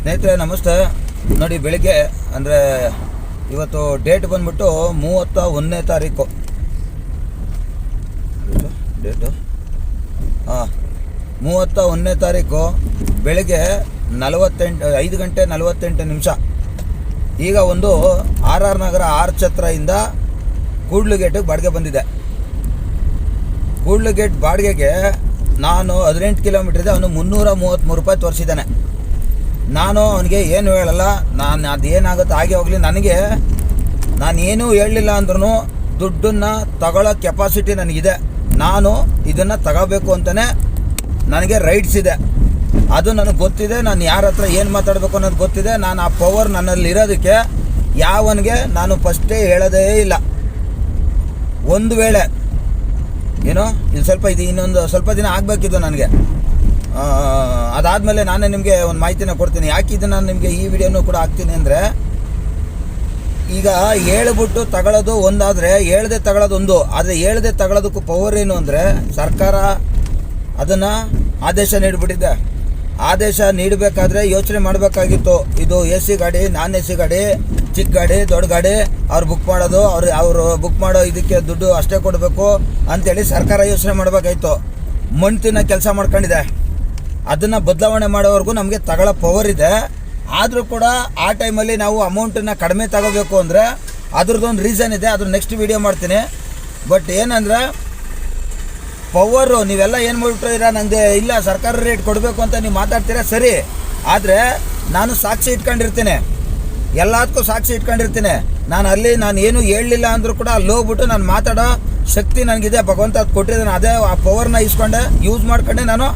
ಸ್ನೇಹಿತರೆ ನಮಸ್ತೆ. ನೋಡಿ ಬೆಳಿಗ್ಗೆ ಅಂದರೆ ಇವತ್ತು ಡೇಟ್ ಬಂದ್ಬಿಟ್ಟು 31ನೇ ತಾರೀಕು. ಡೇಟು 31ನೇ ತಾರೀಕು ಬೆಳಿಗ್ಗೆ 5 ಗಂಟೆ 48 ನಿಮಿಷ. ಈಗ ಒಂದು RR ನಗರ ಆರ್ಚ್ ಹತ್ರದಿಂದ ಕೂಡ್ಲು ಗೇಟಿಗೆ ಬಾಡಿಗೆ ಬಂದಿದೆ. ಕೂಡ್ಲು ಗೇಟ್ ಬಾಡಿಗೆಗೆ ನಾನು 18 ಕಿಲೋಮೀಟರ್ ಇದೆ. ಅವನು 333 ರೂಪಾಯಿ ತೋರಿಸಿದ್ದಾನೆ. ನಾನು ಅವನಿಗೆ ಏನು ಹೇಳಲ್ಲ, ನಾನು ಅದೇನಾಗುತ್ತೆ ಹಾಗೆ ಹೋಗಲಿ, ನಾನೇನು ಹೇಳಲಿಲ್ಲ ಅಂದ್ರೂ ದುಡ್ಡನ್ನು ತಗೊಳ್ಳೋ ಕೆಪಾಸಿಟಿ ನನಗಿದೆ. ನಾನು ಇದನ್ನು ತಗೋಬೇಕು ಅಂತಲೇ ನನಗೆ ರೈಟ್ಸ್ ಇದೆ. ಅದು ನನಗೆ ಗೊತ್ತಿದೆ. ನಾನು ಯಾರ ಹತ್ರ ಏನು ಮಾತಾಡಬೇಕು ಅನ್ನೋದು ಗೊತ್ತಿದೆ. ನಾನು ಆ ಪವರ್ ನನ್ನಲ್ಲಿರೋದಕ್ಕೆ ಯಾವನಿಗೆ ನಾನು ಫಸ್ಟೇ ಹೇಳೋದೇ ಇಲ್ಲ. ಒಂದು ವೇಳೆ ಏನೋ ಇನ್ನೊಂದು ಸ್ವಲ್ಪ ದಿನ ಆಗಬೇಕಿದ್ದು ನನಗೆ. ಅದಾದಮೇಲೆ ನಾನೇ ನಿಮಗೆ ಒಂದು ಮಾಹಿತಿನ ಕೊಡ್ತೀನಿ. ಯಾಕೆ ಇದನ್ನು ನಿಮಗೆ ಈ ವಿಡಿಯೋನೂ ಕೂಡ ಹಾಕ್ತೀನಿ ಅಂದರೆ, ಈಗ ಹೇಳ್ಬಿಟ್ಟು ತಗೊಳ್ಳೋದು ಒಂದಾದರೆ ಹೇಳ್ದೆ ತಗೊಳ್ಳೋದು ಒಂದು. ಆದರೆ ಹೇಳ್ದೆ ತಗೊಳ್ಳೋದಕ್ಕೂ ಪವರ್ ಏನು ಅಂದರೆ, ಸರ್ಕಾರ ಅದನ್ನು ಆದೇಶ ನೀಡಿಬಿಟ್ಟಿದೆ. ಆದೇಶ ನೀಡಬೇಕಾದ್ರೆ ಯೋಚನೆ ಮಾಡಬೇಕಾಗಿತ್ತು. ಇದು AC ಗಾಡಿ, ನಾನ್ AC ಗಾಡಿ, ಚಿಕ್ಕ ಗಾಡಿ, ದೊಡ್ಡ ಗಾಡಿ ಅವ್ರು ಬುಕ್ ಮಾಡೋದು, ಅವರು ಬುಕ್ ಮಾಡೋ ಇದಕ್ಕೆ ದುಡ್ಡು ಅಷ್ಟೇ ಕೊಡಬೇಕು ಅಂಥೇಳಿ ಸರ್ಕಾರ ಯೋಚನೆ ಮಾಡಬೇಕಾಯ್ತು. ಮಣ್ಣು ತಿನ್ನೋ ಕೆಲಸ ಮಾಡ್ಕೊಂಡಿದೆ. ಅದನ್ನು ಬದಲಾವಣೆ ಮಾಡೋವರೆಗೂ ನಮಗೆ ತಗೊಳ್ಳೋ ಪವರ್ ಇದೆ. ಆದರೂ ಕೂಡ ಆ ಟೈಮಲ್ಲಿ ನಾವು ಅಮೌಂಟನ್ನು ಕಡಿಮೆ ತಗೋಬೇಕು ಅಂದರೆ ಅದ್ರದ್ದೊಂದು ರೀಸನ್ ಇದೆ. ಅದ್ರ ನೆಕ್ಸ್ಟ್ ವೀಡಿಯೋ ಮಾಡ್ತೀನಿ. ಬಟ್ ಏನಂದರೆ ಪವರು ನೀವೆಲ್ಲ ಏನು ಮಾಡ್ಬಿಟ್ಟಿರ, ನನಗೆ ಇಲ್ಲ ಸರ್ಕಾರ ರೇಟ್ ಕೊಡಬೇಕು ಅಂತ ನೀವು ಮಾತಾಡ್ತೀರಾ ಸರಿ. ಆದರೆ ನಾನು ಸಾಕ್ಷಿ ಇಟ್ಕೊಂಡಿರ್ತೀನಿ, ಎಲ್ಲದಕ್ಕೂ ಸಾಕ್ಷಿ ಇಟ್ಕೊಂಡಿರ್ತೀನಿ. ನಾನು ಏನು ಹೇಳಲಿಲ್ಲ ಅಂದರೂ ಕೂಡ ಅಲ್ಲಿ ಹೋಗ್ಬಿಟ್ಟು ನಾನು ಮಾತಾಡೋ ಶಕ್ತಿ ನನಗಿದೆ. ಭಗವಂತ ಅದು ಕೊಟ್ಟಿದ್ದಾನೆ. ಅದೇ ಆ ಪವರ್ನ ಇಸ್ಕೊಂಡೆ ಯೂಸ್ ಮಾಡ್ಕೊಂಡೆ ನಾನು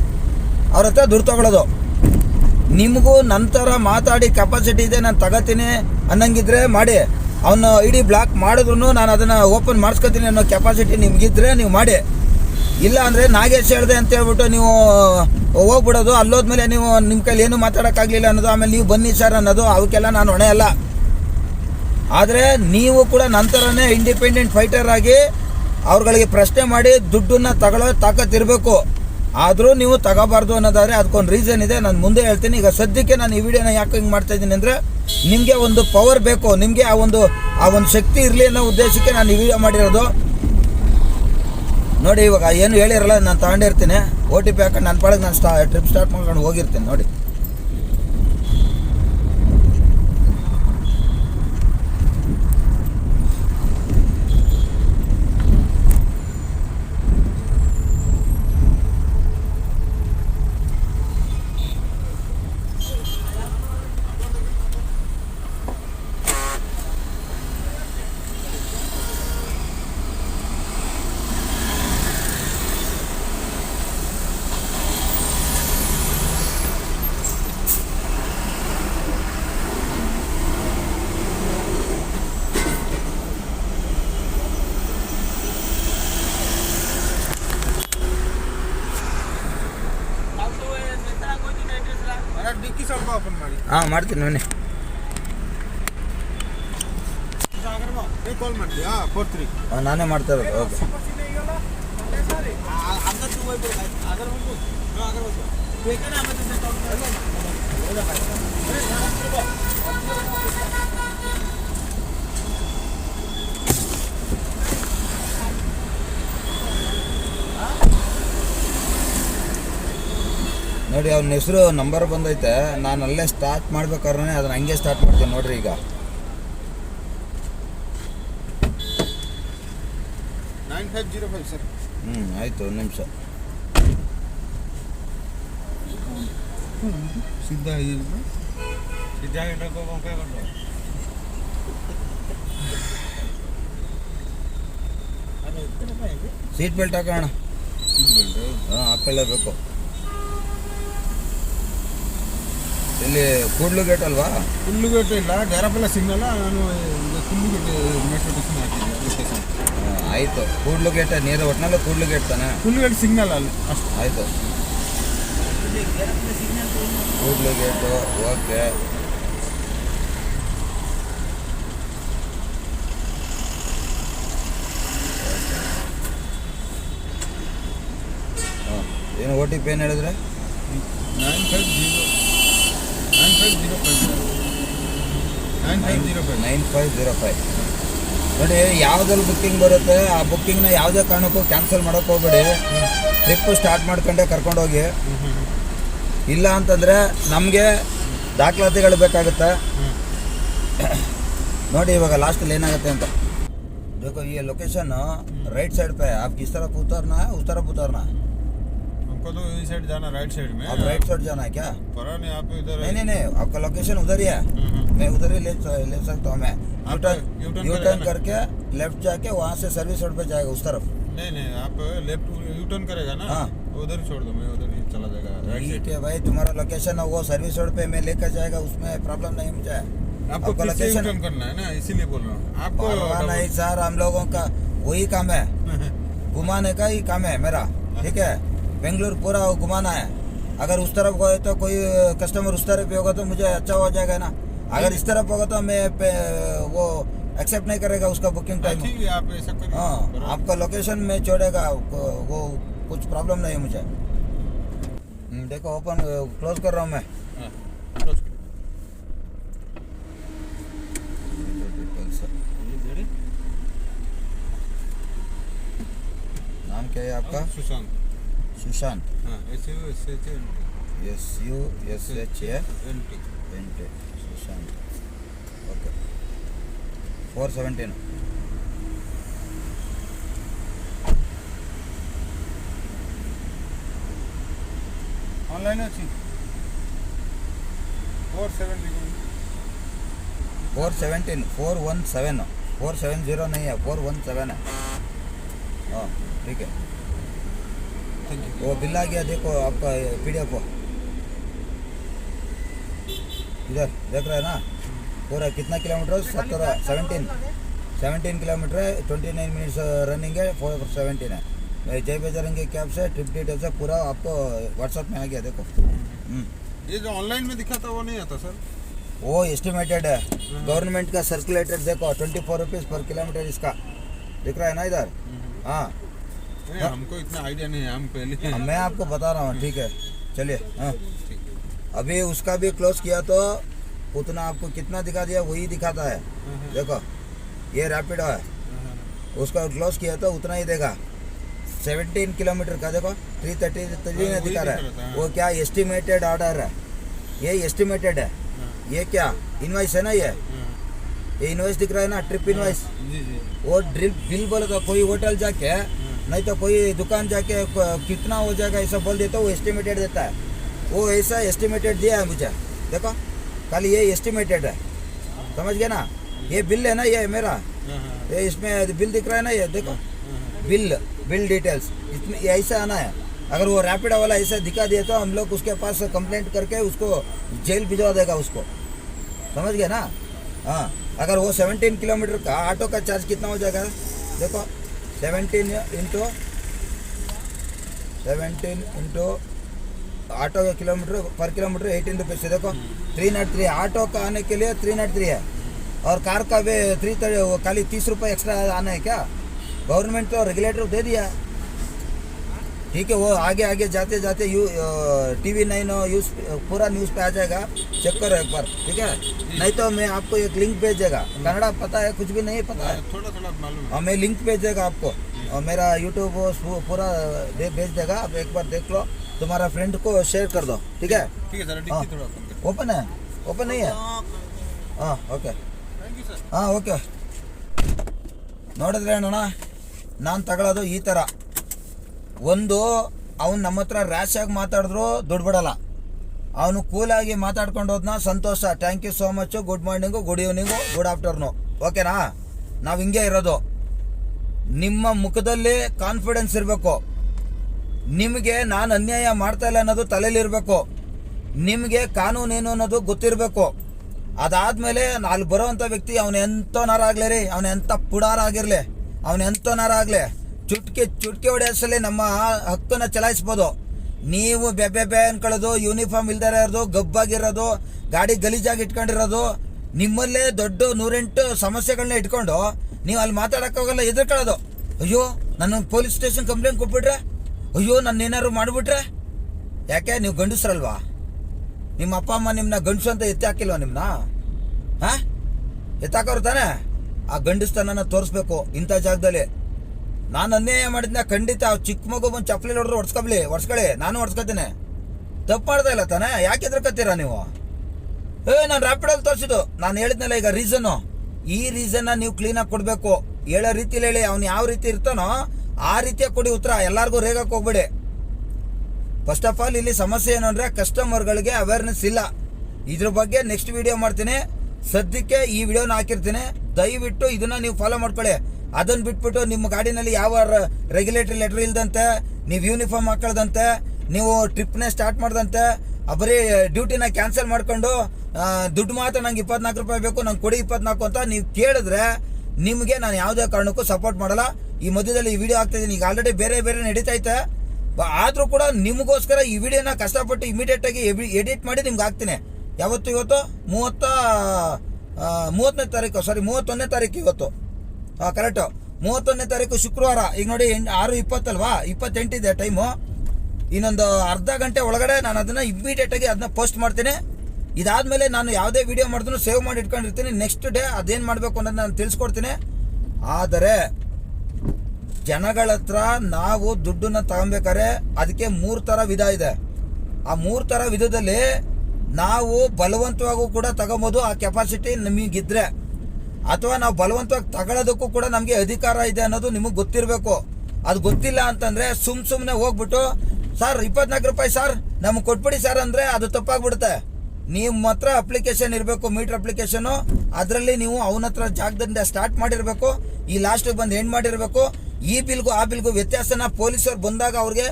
ಅವ್ರ ಹತ್ರ ದುಡ್ಡು ತೊಗೊಳ್ಳೋದು. ನಿಮಗೂ ನಂತರ ಮಾತಾಡಿ ಕೆಪಾಸಿಟಿ ಇದೆ, ನಾನು ತಗೋತೀನಿ ಅನ್ನಂಗಿದ್ರೆ ಮಾಡಿ. ಅವನು ID ಬ್ಲಾಕ್ ಮಾಡಿದ್ರು ನಾನು ಅದನ್ನು ಓಪನ್ ಮಾಡಿಸ್ಕೊತೀನಿ ಅನ್ನೋ ಕೆಪಾಸಿಟಿ ನಿಮಗಿದ್ರೆ ನೀವು ಮಾಡಿ. ಇಲ್ಲ ಅಂದರೆ ನಾಗೇಶ್ ಹೇಳಿದೆ ಅಂತ ಹೇಳ್ಬಿಟ್ಟು ನೀವು ಹೋಗ್ಬಿಡೋದು. ಅಲ್ಲೋದ್ಮೇಲೆ ನೀವು ನಿಮ್ಮ ಕೈಲಿ ಏನೂ ಮಾತಾಡೋಕ್ಕಾಗಲಿಲ್ಲ ಅನ್ನೋದು, ಆಮೇಲೆ ನೀವು ಬನ್ನಿ ಸರ್ ಅನ್ನೋದು, ಅವಕ್ಕೆಲ್ಲ ನಾನು ಹೊಣೆ ಅಲ್ಲ. ಆದರೆ ನೀವು ಕೂಡ ನಂತರನೇ ಇಂಡಿಪೆಂಡೆಂಟ್ ಫೈಟರ್ ಆಗಿ ಅವ್ರುಗಳಿಗೆ ಪ್ರಶ್ನೆ ಮಾಡಿ ದುಡ್ಡನ್ನು ತಗೊಳ್ಳೋ ತಾಕತ್ತಿರಬೇಕು. ಆದರೂ ನೀವು ತಗೋಬಾರ್ದು ಅನ್ನೋದಾದರೆ ಅದಕ್ಕೊಂದು ರೀಸನ್ ಇದೆ. ನಾನು ಮುಂದೆ ಹೇಳ್ತೀನಿ. ಈಗ ಸದ್ಯಕ್ಕೆ ನಾನು ಈ ವಿಡಿಯೋನ ಯಾಕೆ ಹಿಂಗೆ ಮಾಡ್ತಾಯಿದ್ದೀನಿ ಅಂದರೆ, ನಿಮಗೆ ಒಂದು ಪವರ್ ಬೇಕು, ನಿಮಗೆ ಆ ಒಂದು ಶಕ್ತಿ ಇರಲಿ ಅನ್ನೋ ಉದ್ದೇಶಕ್ಕೆ ನಾನು ಈ ವಿಡಿಯೋ ಮಾಡಿರೋದು. ನೋಡಿ ಇವಾಗ ಏನು ಹೇಳಿರಲ್ಲ, ನಾನು ತಗೊಂಡಿರ್ತೀನಿ. OTP ಹಾಕೊಂಡು ನನ್ನ ಪಾಡಿಗೆ ನಾನು ಟ್ರಿಪ್ ಸ್ಟಾರ್ಟ್ ಮಾಡ್ಕೊಂಡು ಹೋಗಿರ್ತೀನಿ. ನೋಡಿ ಹಾಂ ಮಾಡ್ತೀನಿ ನಾನೇ. ನಾನೇ ಮಾಡ್ತಾ ಇರೋದು. ಓಕೆ. ನೋಡಿ ಅವನ ಹೆಸರು ನಂಬರ್ ಬಂದೈತೆ. ನಾನು ಅಲ್ಲೇ ಸ್ಟಾರ್ಟ್ ಮಾಡ್ಬೇಕಾದ್ರೆ ಅದನ್ನು ಹಂಗೆ ಸ್ಟಾರ್ಟ್ ಮಾಡ್ತೀನಿ. ನೋಡಿರಿ ಈಗ 9505 ಸರ್. ಆಯಿತು, ಒಂದು ನಿಮಿಷ. ಸೀಟ್ ಬೆಲ್ಟ್ ಹಾಕೋಣ. ಹಾಕೊಳ್ಳೇಬೇಕು. ಇಲ್ಲಿ ಕೂಡ್ಲು ಗೇಟ್ ಅಲ್ವಾ? ಕೂಡ್ಲು ಗೇಟ್ ಇಲ್ಲ, ಡ್ಯಾರಪಲ್ಲ ಸಿಗ್ನಲ್ಲ. ನಾನು ಕೂಡ್ಲು ಗೇಟ್ ಮೆಟ್ರೋ ಸ್ಟೇಷನ್ ಹಾಕಿದ್ದೆ. ಆಯಿತು. ಕೂಡ್ಲು ಗೇಟ್ ನೀರು ಒಟ್ಟಿನಲ್ಲಿ ಕೂಡ್ಲು ಗೇಟ್ ತಾನೆ? ಕೂಡ್ಲು ಗೇಟ್ ಸಿಗ್ನಲ್ ಅಲ್ಲ ಅಷ್ಟು. ಆಯಿತು, ಕೂಡ್ಲು ಗೇಟು. ಓಕೆ. ಏನು OTP ಏನು ಹೇಳಿದ್ರೆ? 9505 9505 9505 ನೋಡಿ. ಯಾವುದ್ರಲ್ಲಿ ಬುಕ್ಕಿಂಗ್ ಬರುತ್ತೆ ಆ ಬುಕ್ಕಿಂಗ್ನ ಯಾವುದೇ ಕಾರಣಕ್ಕೂ ಕ್ಯಾನ್ಸಲ್ ಮಾಡೋಕೆ ಹೋಗ್ಬೇಡಿ. ಟ್ರಿಪ್ ಸ್ಟಾರ್ಟ್ ಮಾಡ್ಕೊಂಡೆ ಕರ್ಕೊಂಡೋಗಿ. ಇಲ್ಲ ಅಂತಂದರೆ ನಮಗೆ ದಾಖಲಾತಿಗಳು ಬೇಕಾಗುತ್ತೆ. ನೋಡಿ ಇವಾಗ ಲಾಸ್ಟಲ್ಲಿ ಏನಾಗುತ್ತೆ ಅಂತ. देखो ये लोकेशन राइट साइड पे है, आप किस तरफ उतरना है उस तरफ उतरना है? हमको तो इस साइड जाना, राइट साइड में। आप राइट साइड जाना है क्या? पता नहीं, आप इधर नहीं आपका लोकेशन उधर ही है। मैं उधर ही ले सकता हूँ। मैं यू टर्न करके लेफ्ट जाके वहाँ से सर्विस रोड पे जाएगा उस तरफ। नहीं आप लेफ्ट यू टर्न करेगा ना, हाँ। उधर ही छोड़ दो, मैं उधर ही चला जाएगा राइट ठीक साइड। है भाई, तुम्हारा लोकेशन है वो सर्विस रोड पे मैं लेकर जाएगा, उसमें प्रॉब्लम नहीं मुझे। आपको आपका पीछे यू लोकेशन टर्न करना है ना, इसीलिए बोल रहा हूँ आपको। परवाह नहीं सर, हम लोगों का वही काम है, घुमाने का ही काम है मेरा। ठीक है, बेंगलुरु पूरा घुमाना है। अगर उस तरफ गए तो कोई कस्टमर उस तरफ भी होगा तो मुझे अच्छा हो जाएगा ना। अगर इस तरफ होगा तो मैं वो एक्सेप्ट नहीं करेगा उसका बुकिंग टाइम। ठीक है, आप ऐसा करिए। हाँ, आपका लोकेशन में छोड़ेगा वो कुछ प्रॉब्लम नहीं है मुझे। देखो ओपन क्लोज कर रहा हूँ मैं। हाँ, close करो। नाम क्या है आपका? सुशांत। सुशांत। हाँ, SUSHANT। सुशांत। ओके 417। ऑनलाइन अच्छी 470 417 417 470 नहीं है, 417 है। हाँ ठीक है, वो बिल आ गया। देखो आपका PDF को इधर देख रहे हैं ना, पूरा कितना किलोमीटर? 17 किलोमीटर है, 29 मिनट्स रनिंग है, 417 है। मैं जय बजरंगी कैब से ट्रिप डिटेल्स है पूरा आपको व्हाट्सएप में आ गया। देखो ये जो ऑनलाइन में दिखा था वो नहीं आता सर? वो एस्टिमेटेड है, गवर्नमेंट का सर्कुलेटेड। देखो 24 रुपीज़ पर किलोमीटर इसका दिख रहा है ना इधर। हाँ नहीं, हमको इतना आइडिया नहीं है, हम पहले मैं आपको बता रहा हूँ। ठीक है चलिए। हाँ ठीक है। अभी उसका भी क्लोज किया तो उतना आपको कितना दिखा दिया वही दिखाता है। देखो ये रैपिडो है, उसका क्लोज किया तो उतना ही देगा। 17 किलोमीटर का देखो 333 दिखा रहा है। वो क्या एस्टिमेटेड ऑर्डर है, ये एस्टिमेटेड है। ये क्या इनवाइस है ना, ये इनवाइस दिख रहा है ना, ट्रिप इनवाइस। जी वो ड्रिल बिल बोले तो कोई होटल जाके नहीं तो कोई दुकान जाके कितना हो जाएगा ऐसा बोल देता, वो एस्टिमेटेड देता है। वो ऐसा एस्टिमेटेड दिया है मुझे। देखो खाली ये एस्टिमेटेड है, समझ गए ना। ये बिल है ना, ये मेरा, ये इसमें बिल दिख रहा है ना, ये देखो बिल डिटेल्स इसमें ऐसा आना है। अगर वो रैपिडो वाला ऐसा दिखा दिया तो हम लोग उसके पास कंप्लेंट करके उसको जेल भिजवा देगा उसको, समझ गए ना। हाँ अगर वो 17 किलोमीटर का ऑटो का चार्ज कितना हो जाएगा? देखो 17 इंटू ऑटो का किलोमीटर पर किलोमीटर 18 रुपीज़। देखो 303 ऑटो का आने के लिए 303 है, और कार का भी 330। वो खाली 30 रुपये एक्स्ट्रा आना है क्या? गवर्नमेंट तो रेगुलेटर दे दिया। ठीक है, वो आगे जाते TV 9 न्यूज़ पूरा न्यूज़ पे आ जाएगा, चेक करो एक बार। ठीक है, नहीं तो मैं आपको एक लिंक भेज देगा। कन्नड़ा पता है? कुछ भी नहीं पता है? थोड़ा मालूम है। हाँ मैं लिंक भेज देगा आपको, और मेरा यूट्यूब पूरा भेज देगा। आप एक बार देख लो, तुम्हारा फ्रेंड को शेयर कर दो। ठीक है ठीक है सर, ठीक हाँ। है, थोड़ा कम कर। ओपन है? ओपन नहीं है? हाँ ओके। Thank you sir. ಹಾಂ ಓಕೆ. ನೋಡಿದ್ರೆ ಅಣ್ಣ, ನಾನು ತಗೊಳ್ಳೋದು ಈ ಥರ ಒಂದು. ಅವನು ನಮ್ಮ ಹತ್ರ ರ್ಯಾಶ್ ಆಗಿ ಮಾತಾಡಿದ್ರು ದುಡ್ಡು ಬಿಡಲ್ಲ. ಅವನು ಕೂಲಾಗಿ ಮಾತಾಡ್ಕೊಂಡು ಹೋದ್ನ, ಸಂತೋಷ, ಥ್ಯಾಂಕ್ ಯು ಸೋ ಮಚ್ಚು, good morning, good evening, good ಆಫ್ಟರ್ನೂ. ಓಕೆನಾ? ನಾವು ಹಿಂಗೆ ಇರೋದು. ನಿಮ್ಮ ಮುಖದಲ್ಲಿ ಕಾನ್ಫಿಡೆನ್ಸ್ ಇರಬೇಕು. ನಿಮಗೆ ನಾನು ಅನ್ಯಾಯ ಮಾಡ್ತಾ ಇಲ್ಲ ಅನ್ನೋದು ತಲೆಯಲ್ಲಿರಬೇಕು. ನಿಮಗೆ ಕಾನೂನೇನು ಅನ್ನೋದು ಗೊತ್ತಿರಬೇಕು. ಅದಾದಮೇಲೆ ಅಲ್ಲಿ ಬರೋವಂಥ ವ್ಯಕ್ತಿ ಅವನು ಎಂಥವನಾರಾಗಲಿ ರೀ, ಅವನು ಎಂಥ ಪುಡಾರ ಆಗಿರಲಿ, ಅವನು ಎಂಥವನಾರಾಗಲಿ, ಚುಟ್ಕೆ ಹೊಡೆಯೋಸಲ್ಲಿ ನಮ್ಮ ಹಕ್ಕನ್ನು ಚಲಾಯಿಸ್ಬೋದು. ನೀವು ಬೆಬ್ಬೆ ಅನ್ಕೊಳ್ಳೋದು, ಯೂನಿಫಾರ್ಮ್ ಇಲ್ದೇ ಇರೋದು, ಗಬ್ಬಾಗಿರೋದು, ಗಾಡಿ ಗಲೀಜಾಗಿ ಇಟ್ಕೊಂಡಿರೋದು, ನಿಮ್ಮಲ್ಲೇ ದೊಡ್ಡ 108 ಸಮಸ್ಯೆಗಳನ್ನ ಇಟ್ಕೊಂಡು ನೀವು ಅಲ್ಲಿ ಮಾತಾಡೋಕ್ಕಾಗಲ್ಲ, ಎದುರ್ಕೊಳ್ಳೋದು. ಅಯ್ಯೋ ನಾನು ಪೊಲೀಸ್ ಸ್ಟೇಷನ್ ಕಂಪ್ಲೇಂಟ್ ಕೊಟ್ಬಿಟ್ರೆ, ಅಯ್ಯೋ ನಾನು ಏನಾದ್ರು ಮಾಡಿಬಿಟ್ರೆ. ಯಾಕೆ ನೀವು ಗಂಡಸ್ರಲ್ವಾ? ನಿಮ್ಮ ಅಪ್ಪ ಅಮ್ಮ ನಿಮ್ಮನ್ನ ಗಂಡಸು ಅಂತ ಎತ್ತಿ ಹಾಕಿಲ್ವ ನಿಮ್ಮನ್ನ? ಹಾಂ, ಎತ್ತಾಕೋರು ತಾನೆ? ಆ ಗಂಡಸ್ತನ ತೋರಿಸ್ಬೇಕು ಇಂಥ ಜಾಗದಲ್ಲಿ. ನಾನು ಅನ್ಯಾಯ ಮಾಡಿದ್ನ ಖಂಡಿತ. ಚಿಕ್ಕ ಮಗು ಬಂದು ಚಪ್ಪಲಿ ಹೊಡೆದ್ರು ಹೊಡ್ಸ್ಕೊಳ್ಳಿ, ನಾನು ಹೊಡ್ಸ್ಕೊತೀನಿ. ತಪ್ಪು ಮಾಡ್ತಾ ಇಲ್ಲ ತಾನೆ? ಯಾಕೆ ಎದ್ರಕತ್ತೀರಾ ನೀವು? ನಾನು ರ್ಯಾಪಿಡಲ್ಲಿ ತೋರಿಸಿದ್ದು, ನಾನು ಹೇಳಿದ್ನಲ್ಲ ಈಗ ರೀಸನ್ನು. ಈ ರೀಸನ್ನ ನೀವು ಕ್ಲೀನಾಗಿ ಕೊಡಬೇಕು. ಹೇಳೋ ರೀತಿಲಿ ಹೇಳಿ, ಅವ್ನು ಯಾವ ರೀತಿ ಇರ್ತಾನೋ ಆ ರೀತಿಯಾಗಿ ಕೊಡಿ ಉತ್ತರ. ಎಲ್ಲರಿಗೂ ರೇಗಕ್ಕೆ ಹೋಗ್ಬೇಡಿ. ಫಸ್ಟ್ ಆಫ್ ಆಲ್ ಇಲ್ಲಿ ಸಮಸ್ಯೆ ಏನು ಅಂದರೆ ಕಸ್ಟಮರ್ಗಳಿಗೆ ಅವೇರ್ನೆಸ್ ಇಲ್ಲ. ಇದ್ರ ಬಗ್ಗೆ ನೆಕ್ಸ್ಟ್ ವಿಡಿಯೋ ಮಾಡ್ತೀನಿ. ಸದ್ಯಕ್ಕೆ ಈ ವಿಡಿಯೋನ ಹಾಕಿರ್ತೀನಿ. ದಯವಿಟ್ಟು ಇದನ್ನ ನೀವು ಫಾಲೋ ಮಾಡ್ಕೊಳ್ಳಿ. ಅದನ್ನು ಬಿಟ್ಬಿಟ್ಟು ನಿಮ್ಮ ಗಾಡಿನಲ್ಲಿ ಯಾವ ರೆಗ್ಯುಲೇಟರಿ ಲೆಟರ್ ಇಲ್ದಂತೆ, ನೀವು ಯೂನಿಫಾರ್ಮ್ ಹಾಕೊಳ್ದಂತೆ, ನೀವು ಟ್ರಿಪ್ನೇ ಸ್ಟಾರ್ಟ್ ಮಾಡ್ದಂತೆ, ಬರೀ ಡ್ಯೂಟಿನ ಕ್ಯಾನ್ಸಲ್ ಮಾಡ್ಕೊಂಡು ದುಡ್ಡು ಮಾತ್ರ ನಂಗೆ 24 ರೂಪಾಯಿ ಬೇಕು, ನಂಗೆ ಕೊಡಿ 24 ಅಂತ ನೀವು ಕೇಳಿದ್ರೆ ನಿಮಗೆ ನಾನು ಯಾವುದೇ ಕಾರಣಕ್ಕೂ ಸಪೋರ್ಟ್ ಮಾಡಲ್ಲ. ಈ ಮಧ್ಯದಲ್ಲಿ ಈ ವಿಡಿಯೋ ಆಗ್ತಾಯಿದ್ದೀನಿ. ಈಗ ಆಲ್ರೆಡಿ ಬೇರೆ ನಡೀತೈತೆ. ಆದರೂ ಕೂಡ ನಿಮಗೋಸ್ಕರ ಈ ವಿಡಿಯೋನ ಕಷ್ಟಪಟ್ಟು ಇಮಿಡಿಯೇಟಾಗಿ ಎಡಿಟ್ ಮಾಡಿ ನಿಮ್ಗೆ ಹಾಕ್ತೀನಿ. ಯಾವತ್ತು? ಇವತ್ತು 31ನೇ ತಾರೀಕು ಇವತ್ತು. ಕರೆಕ್ಟು, 31ನೇ ತಾರೀಕು ಶುಕ್ರವಾರ. ಈಗ ನೋಡಿ 6:20 ಅಲ್ವಾ, 28 ಇದೆ ಟೈಮು. ಇನ್ನೊಂದು ಅರ್ಧ ಗಂಟೆ ಒಳಗಡೆ ನಾನು ಅದನ್ನು ಇಮಿಡಿಯೇಟಾಗಿ ಅದನ್ನ ಪೋಸ್ಟ್ ಮಾಡ್ತೀನಿ. ಇದಾದಮೇಲೆ ನಾನು ಯಾವುದೇ ವಿಡಿಯೋ ಮಾಡಿದ್ರು ಸೇವ್ ಮಾಡಿ ಇಟ್ಕೊಂಡಿರ್ತೀನಿ. ನೆಕ್ಸ್ಟ್ ಡೇ ಅದೇನು ಮಾಡಬೇಕು ಅನ್ನೋದು ನಾನು ತಿಳಿಸ್ಕೊಡ್ತೀನಿ. ಆದರೆ ಜನಗಳ ಹತ್ರ ನಾವು ದುಡ್ಡನ್ನು ತಗೊಬೇಕಾದ್ರೆ ಅದಕ್ಕೆ 3 ಥರ ವಿಧ ಇದೆ. ಆ 3 ಥರ ವಿಧದಲ್ಲಿ ನಾವು ಬಲವಂತವಾಗೂ ಕೂಡ ತಗೊಬೋದು, ಆ ಕೆಪಾಸಿಟಿ ನಮಗಿದ್ರೆ. ಅಥವಾ ನಾವು ಬಲವಂತವಾಗಿ ತಗೊಳ್ಳೋದಕ್ಕೂ ಕೂಡ ನಮಗೆ ಅಧಿಕಾರ ಇದೆ ಅನ್ನೋದು ನಿಮಗೆ ಗೊತ್ತಿರಬೇಕು. ಅದು ಗೊತ್ತಿಲ್ಲ ಅಂತಂದರೆ ಸುಮ್ಮನೆ ಹೋಗ್ಬಿಟ್ಟು ಸರ್ 24 ರೂಪಾಯಿ ಸರ್ ನಮಗೆ ಕೊಟ್ಬಿಡಿ ಸರ್ ಅಂದರೆ ಅದು ತಪ್ಪಾಗ್ಬಿಡುತ್ತೆ. ನಿಮ್ಮ ಹತ್ರ ಅಪ್ಲಿಕೇಶನ್ ಇರಬೇಕು, ಮೀಟರ್ ಅಪ್ಲಿಕೇಶನು. ಅದರಲ್ಲಿ ನೀವು ಅವನ ಹತ್ರ ಜಾಗದಿಂದ ಸ್ಟಾರ್ಟ್ ಮಾಡಿರಬೇಕು, ಈ ಲಾಸ್ಟಿಗೆ ಬಂದು ಎಂಡ್ ಮಾಡಿರಬೇಕು. ಈ ಬಿಲ್ಗೂ ಆ ಬಿಲ್ಗೂ ವ್ಯತ್ಯಾಸನ ಪೊಲೀಸರು ಬಂದಾಗ ಅವ್ರಿಗೆ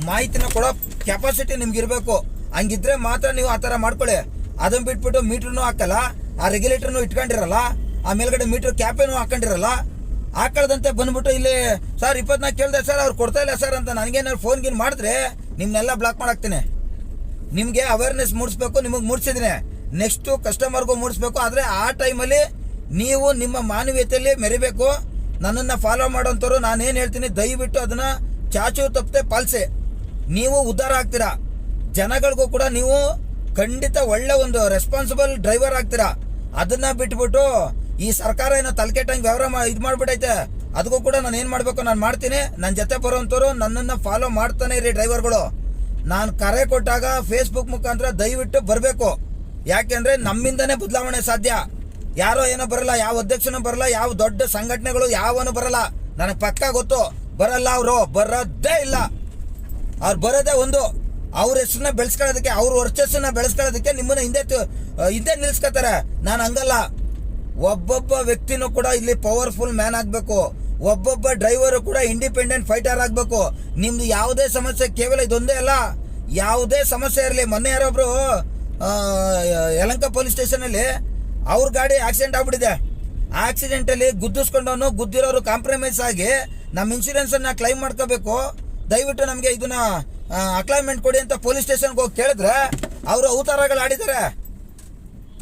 ಮಾಹಿತಿನ ಕೊಡೋ ಕೆಪಾಸಿಟಿ ನಿಮ್ಗೆ ಇರಬೇಕು. ಹಂಗಿದ್ರೆ ಮಾತ್ರ ನೀವು ಆ ಥರ ಮಾಡ್ಕೊಳ್ಳಿ. ಅದನ್ನು ಬಿಟ್ಬಿಟ್ಟು ಮೀಟ್ರನ್ನೂ ಹಾಕಲ್ಲ, ಆ ರೆಗ್ಯುಲೇಟರ್ನು ಇಟ್ಕೊಂಡಿರಲ್ಲ, ಆ ಮೇಲ್ಗಡೆ ಮೀಟ್ರ್ ಕ್ಯಾಪೇನು ಹಾಕೊಂಡಿರಲ್ಲ. ಹಾಕಳ್ದಂತೆ ಬಂದ್ಬಿಟ್ಟು ಇಲ್ಲಿ ಸರ್ 24 ಕೇಳಿದೆ ಸರ್ ಅವ್ರು ಕೊಡ್ತಾ ಇಲ್ಲ ಸರ್ ಅಂತ ನನಗೇನಾದ್ರು ಫೋನ್ಗಿನ್ ಮಾಡಿದ್ರೆ ನಿಮ್ಮನ್ನೆಲ್ಲ ಬ್ಲಾಕ್ ಮಾಡಾಕ್ತೀನಿ. ನಿಮಗೆ ಅವೇರ್ನೆಸ್ ಮೂಡಿಸ್ಬೇಕು, ನಿಮಗೆ ಮೂಡಿಸಿದ್ದೀನಿ. ನೆಕ್ಸ್ಟು ಕಸ್ಟಮರ್ಗೂ ಮೂಡಿಸ್ಬೇಕು. ಆದರೆ ಆ ಟೈಮಲ್ಲಿ ನೀವು ನಿಮ್ಮ ಮಾನವೀಯತೆಯಲ್ಲಿ ಮೆರಿಬೇಕು. ನನ್ನನ್ನು ಫಾಲೋ ಮಾಡೋಂಥವ್ರು ನಾನೇನು ಹೇಳ್ತೀನಿ ದಯವಿಟ್ಟು ಅದನ್ನು ಚಾಚು ತಪ್ಪದೆ ಪಾಲಿಸಿ. ನೀವು ಉದ್ಧಾರ ಆಗ್ತೀರಾ. ಜನಗಳಿಗೂ ಕೂಡ ನೀವು ಖಂಡಿತ ಒಳ್ಳೆ ಒಂದು ರೆಸ್ಪಾನ್ಸಿಬಲ್ ಡ್ರೈವರ್ ಆಗ್ತೀರಾ. ಅದನ್ನು ಬಿಟ್ಬಿಟ್ಟು ಈ ಸರ್ಕಾರ ಏನೋ ತಲೆಕೆಟ್ಟಂಗೆ ವ್ಯವಹಾರ ಇದು ಮಾಡಿಬಿಟ್ಟೈತೆ. ಅದಕ್ಕೂ ಕೂಡ ನಾನು ಏನು ಮಾಡಬೇಕು ನಾನು ಮಾಡ್ತೀನಿ. ನನ್ನ ಜೊತೆ ಬರೋವಂಥವ್ರು ನನ್ನನ್ನು ಫಾಲೋ ಮಾಡ್ತಾನೆ ಇರಿ ಡ್ರೈವರ್ಗಳು. ನಾನು ಕರೆ ಕೊಟ್ಟಾಗ ಫೇಸ್ಬುಕ್ ಮುಖಾಂತರ ದಯವಿಟ್ಟು ಬರಬೇಕು. ಯಾಕೆಂದರೆ ನಮ್ಮಿಂದನೇ ಬದಲಾವಣೆ ಸಾಧ್ಯ. ಯಾರೋ ಏನೋ ಬರಲ್ಲ, ಯಾವ ಅಧ್ಯಕ್ಷನೂ ಬರಲ್ಲ, ಯಾವ ದೊಡ್ಡ ಸಂಘಟನೆಗಳು ಯಾವನು ಬರಲ್ಲ. ನನಗೆ ಪಕ್ಕಾ ಗೊತ್ತು ಬರಲ್ಲ. ಅವರು ಬರೋದೇ ಇಲ್ಲ. ಅವ್ರು ಬರೋದೇ ಒಂದು ಅವ್ರ ಹೆಸರನ್ನ ಬೆಳೆಸ್ಕೊಳ್ಳೋದಕ್ಕೆ, ಅವ್ರ ವರ್ಚಸ್ಸನ್ನ ಬೆಳೆಸ್ಕೊಳ್ಳೋದಕ್ಕೆ ನಿಮ್ಮನ್ನ ಹಿಂದೆ ನಿಲ್ಲಿಸ್ಕೊತಾರೆ. ನಾನು ಹಂಗಲ್ಲ. ಒಬ್ಬೊಬ್ಬ ವ್ಯಕ್ತಿನೂ ಕೂಡ ಇಲ್ಲಿ ಪವರ್ಫುಲ್ ಮ್ಯಾನ್ ಆಗಬೇಕು. ಒಬ್ಬೊಬ್ಬ ಡ್ರೈವರು ಕೂಡ ಇಂಡಿಪೆಂಡೆಂಟ್ ಫೈಟರ್ ಆಗಬೇಕು. ನಿಮ್ದು ಯಾವುದೇ ಸಮಸ್ಯೆ ಕೇವಲ ಇದೊಂದೇ ಅಲ್ಲ, ಯಾವುದೇ ಸಮಸ್ಯೆ ಇರಲಿ. ಮೊನ್ನೆ ಯಾರೊಬ್ರು ಯಲಹಂಕ ಪೊಲೀಸ್ ಸ್ಟೇಷನಲ್ಲಿ ಅವ್ರ ಗಾಡಿ ಆಕ್ಸಿಡೆಂಟ್ ಆಗ್ಬಿಟ್ಟಿದೆ. ಆ ಆಕ್ಸಿಡೆಂಟಲ್ಲಿ ಗುದ್ದಿಸ್ಕೊಂಡವನು ಗುದ್ದಿರೋರು ಕಾಂಪ್ರಮೈಸ್ ಆಗಿ ನಮ್ಮ ಇನ್ಶೂರೆನ್ಸನ್ನು ಕ್ಲೈಮ್ ಮಾಡ್ಕೋಬೇಕು, ದಯವಿಟ್ಟು ನಮಗೆ ಇದನ್ನ ಅಕ್ಲೈನ್ಮೆಂಟ್ ಕೊಡಿ ಅಂತ ಪೊಲೀಸ್ ಸ್ಟೇಷನ್ಗೆ ಹೋಗಿ ಕೇಳಿದ್ರೆ ಅವರು ಅವತಾರಗಳು ಆಡಿದ್ದಾರೆ.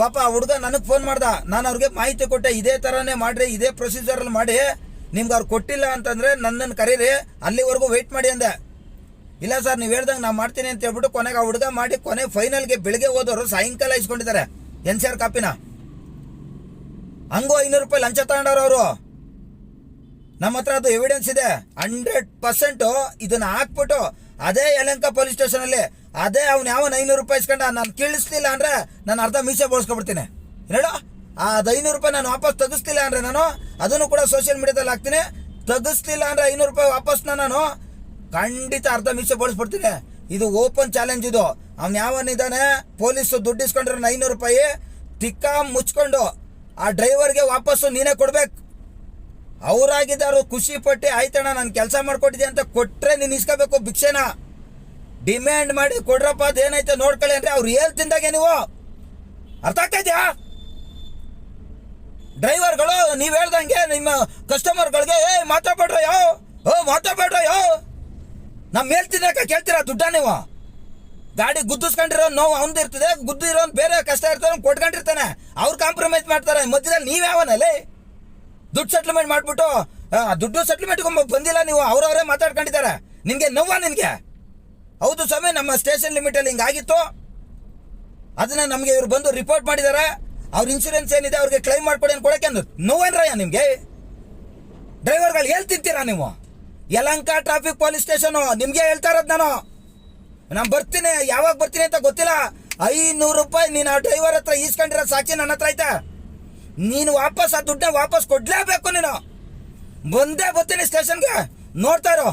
ಪಾಪ ಆ ಹುಡುಗ ನನಗೆ ಫೋನ್ ಮಾಡ್ದ. ನಾನು ಅವ್ರಿಗೆ ಮಾಹಿತಿ ಕೊಟ್ಟೆ, ಇದೇ ಥರನೇ ಮಾಡಿರಿ, ಇದೇ ಪ್ರೊಸೀಜರಲ್ಲಿ ಮಾಡಿ. ನಿಮ್ಗೆ ಅವ್ರು ಕೊಟ್ಟಿಲ್ಲ ಅಂತಂದರೆ ನನ್ನನ್ನು ಕರೀರಿ, ಅಲ್ಲಿವರೆಗೂ ವೆಯ್ಟ್ ಮಾಡಿ ಅಂದೆ. ಇಲ್ಲ ಸರ್ ನೀವು ಹೇಳ್ದಂಗೆ ನಾನು ಮಾಡ್ತೀನಿ ಅಂತ ಹೇಳ್ಬಿಟ್ಟು ಕೊನೆಗೆ ಆ ಹುಡುಗ ಮಾಡಿ ಕೊನೆ ಫೈನಲ್ಗೆ ಬೆಳಗ್ಗೆ ಹೋದವರು ಸಾಯಂಕಾಲ ಇಸ್ಕೊಂಡಿದ್ದಾರೆ NCR ಕಾಪಿನ. ಹಂಗೂ 500 ರೂಪಾಯಿ ಲಂಚ ತಗೊಂಡವ್ರು ಅವರು. ನಮ್ಮ ಹತ್ರ ಅದು ಎವಿಡೆನ್ಸ್ ಇದೆ. 100% ಇದನ್ನು ಹಾಕ್ಬಿಟ್ಟು ಅದೇ ಯಲಹಂಕ ಪೊಲೀಸ್ ಸ್ಟೇಷನಲ್ಲಿ ಅದೇ ಅವ್ನು ಯಾವನ್ 500 ರೂಪಾಯಿ ಇಸ್ಕೊಂಡ ನಾನು ಕೇಳಿಸ್ಲಿಲ್ಲ ಅಂದರೆ ನಾನು ಅರ್ಧ ಮೀಸೆ ಬೋಳ್ಸ್ಕೊಬಿಡ್ತೀನಿ. ಹೇಳು, ಅದು 500 ರೂಪಾಯಿ ನಾನು ವಾಪಸ್ ತೆಗಿಸ್ತಿಲ್ಲ ಅಂದರೆ ನಾನು ಅದನ್ನು ಕೂಡ ಸೋಷಿಯಲ್ ಮೀಡಿಯಾದಲ್ಲಿ ಹಾಕ್ತೀನಿ. ತೆಗಿಸ್ಲಿಲ್ಲ ಅಂದರೆ 500 ರೂಪಾಯಿ ವಾಪಸ್ನ ನಾನು ಖಂಡಿತ ಅರ್ಧ ಮೀಸೆ ಬೋಳಿಸ್ಬಿಡ್ತೀನಿ. ಇದು ಓಪನ್ ಚಾಲೆಂಜ್. ಇದು ಅವ್ನು ಯಾವನಿದ್ದಾನೆ ಪೊಲೀಸು ದುಡ್ಡು ಇಸ್ಕೊಂಡಿರೋ 500 ರೂಪಾಯಿ ತಿಕ್ಕ ಮುಚ್ಕೊಂಡು ಆ ಡ್ರೈವರ್ಗೆ ವಾಪಸ್ಸು ನೀನೇ ಕೊಡ್ಬೇಕು. ಅವರಾಗಿದ್ದಾರು ಖುಷಿ ಪಟ್ಟು ಆಯ್ತಣ್ಣ ನಾನು ಕೆಲಸ ಮಾಡ್ಕೊಟ್ಟಿದ್ದೆ ಅಂತ ಕೊಟ್ಟರೆ ನೀನು ಇಸ್ಕೋಬೇಕು ಭಿಕ್ಷೆನ. ಡಿಮ್ಯಾಂಡ್ ಮಾಡಿ ಕೊಡ್ರಪ್ಪ ಅದೇನೈತೆ ನೋಡ್ಕೊಳ್ಳಿ ಅಂದರೆ ಅವ್ರು ಹೇಳ್ತಿಂದಾಗೆ ನೀವು ಅರ್ಥ ಆಗ್ತಾಯಿದ್ಯಾ? ಡ್ರೈವರ್ಗಳು ನೀವು ಹೇಳ್ದಂಗೆ ನಿಮ್ಮ ಕಸ್ಟಮರ್ಗಳಿಗೆ ಮಾತಾಡ್ಬೇಡ್ರಯ್ಯೋ ನಮ್ಮ ಮೇಲ್ ತಿನ್ನಕ ಕೇಳ್ತೀರಾ ದುಡ್ಡ? ನೀವು ಗಾಡಿ ಗುದ್ದಿಸ್ಕೊಂಡಿರೋ ನೋವು ಅವನದು ಇರ್ತದೆ, ಗುದ್ದಿರೋ ಬೇರೆ ಕಷ್ಟ ಇರ್ತಾರೆ, ಕೊಟ್ಕೊಂಡಿರ್ತಾನೆ. ಅವ್ರು ಕಾಂಪ್ರಮೈಸ್ ಮಾಡ್ತಾರೆ. ಮಧ್ಯದಲ್ಲಿ ನೀವ್ಯಾವನಲ್ಲಿ ದುಡ್ಡು ಸೆಟ್ಲ್ಮೆಂಟ್ ಮಾಡಿಬಿಟ್ಟು ದುಡ್ಡು ಸೆಟ್ಲ್ಮೆಂಟ್ಗೆ ಬಂದಿಲ್ಲ ನೀವು, ಅವರವರೇ ಮಾತಾಡ್ಕೊಂಡಿದ್ದಾರೆ. ನಿನಗೆ ನೋವಾ? ನಿನಗೆ ಹೌದು ಸ್ವಾಮಿ ನಮ್ಮ ಸ್ಟೇಷನ್ ಲಿಮಿಟಲ್ಲಿ ಹಿಂಗಾಗಿತ್ತು, ಅದನ್ನ ನಮಗೆ ಇವ್ರು ಬಂದು ರಿಪೋರ್ಟ್ ಮಾಡಿದ್ದಾರೆ. ಅವ್ರ ಇನ್ಶೂರೆನ್ಸ್ ಏನಿದೆ ಅವ್ರಿಗೆ ಕ್ಲೈಮ್ ಮಾಡ್ಕೊಡಿ ಅಂತ ಕೊಡಕ್ಕೆ ನೋವೇನ್ರಯ್ಯ ನಿಮಗೆ? ಡ್ರೈವರ್ಗಳು ಹೇಳ್ತಿರ್ತೀರಾ ನೀವು? ಯಲಹಂಕ ಟ್ರಾಫಿಕ್ ಪೊಲೀಸ್ ಸ್ಟೇಷನು ನಿಮಗೆ ಹೇಳ್ತಾ ಇರೋದು ನಾನು ಬರ್ತೀನಿ. ಯಾವಾಗ ಬರ್ತೀನಿ ಅಂತ ಗೊತ್ತಿಲ್ಲ. 500 ರೂಪಾಯಿ ನೀನು ಆ ಡ್ರೈವರ್ ಹತ್ರ ಈಸ್ಕೊಂಡಿರೋ ಸಾಕ್ಷಿ ನನ್ನ ಹತ್ರ ಐತೆ. ನೀನು ವಾಪಸ್ ಆ ದುಡ್ಡನ್ನ ವಾಪಸ್ ಕೊಡ್ಲೇಬೇಕು. ನೀನು ಬಂದೇ ಬರ್ತೀನಿ ಸ್ಟೇಷನ್ಗೆ, ನೋಡ್ತಾ ಇರೋ.